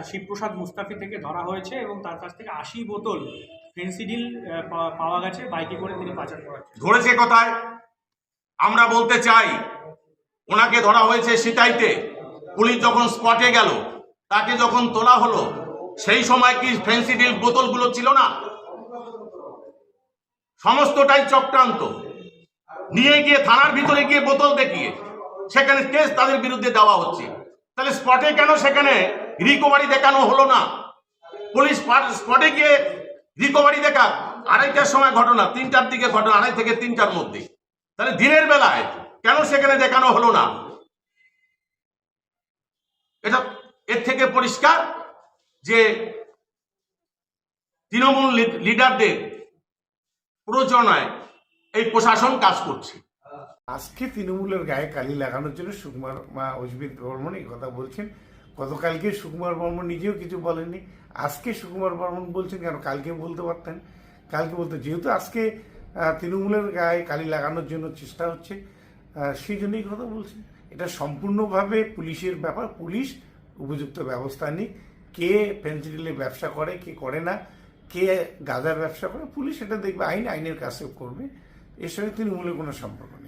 শিবপ্রসাদ মুস্তাফি থেকে ধরা হয়েছে এবং তার কাছ থেকে 80 বোতল ফেন্সিডিল পাওয়া গেছে, বাইকে করে তিনি পাচার করাচ্ছেন। ধরেছে কোথায়? আমরা বলতে চাই, ওনাকে ধরা হয়েছে সিতাইতে। পুলিশ যখন স্পটে গেল, তাকে যখন তোলা হলো, সেই সময় কি ফেন্সিডিল বোতলগুলো ছিল না? সমস্তটাই চক্রান্ত। নিয়ে গিয়ে থানার ভিতরে গিয়ে বোতল দেখিয়ে সেখানে কেস তাদের বিরুদ্ধে দেওয়া হচ্ছে। তাহলে স্পটে কেন সেখানে রিকভারি দেখানো হলো না? পুলিশ স্পটে গিয়ে রিকভারি দেখা 2:30টার সময় ঘটনা, 3টার দিকে ঘটনা, 2:30 থেকে 3টার মধ্যে। তাহলে দিনের বেলায় কেন সেখানে দেখানো হলো না? এটা এর থেকে পরিষ্কার যে তৃণমূল লিডারদের প্ররোচনায় এই প্রশাসন কাজ করছে। আজকে তৃণমূলের গায়ে কালি লাগানোর জন্য সুকুমার অজিত বর্মন এই কথা বলছেন। গতকালকে সুকুমার বর্মন নিজেও কিছু বলেননি, আজকে সুকুমার বর্মন বলছেন কেন? কালকে বলতে পারতেন। কালকে বলতে, যেহেতু আজকে তৃণমূলের গায়ে কালি লাগানোর জন্য চেষ্টা হচ্ছে, সেই জন্যই কথা বলছেন। এটা সম্পূর্ণভাবে পুলিশের ব্যাপার। পুলিশ উপযুক্ত ব্যবস্থা নিক। কে ফেন্সিডিলের ব্যবসা করে, কে করে না, কে গাঁজার ব্যবসা করে, পুলিশ এটা দেখবে, আইনের কাছে করবে। এর সঙ্গে তৃণমূলের কোনো সম্পর্ক নেই।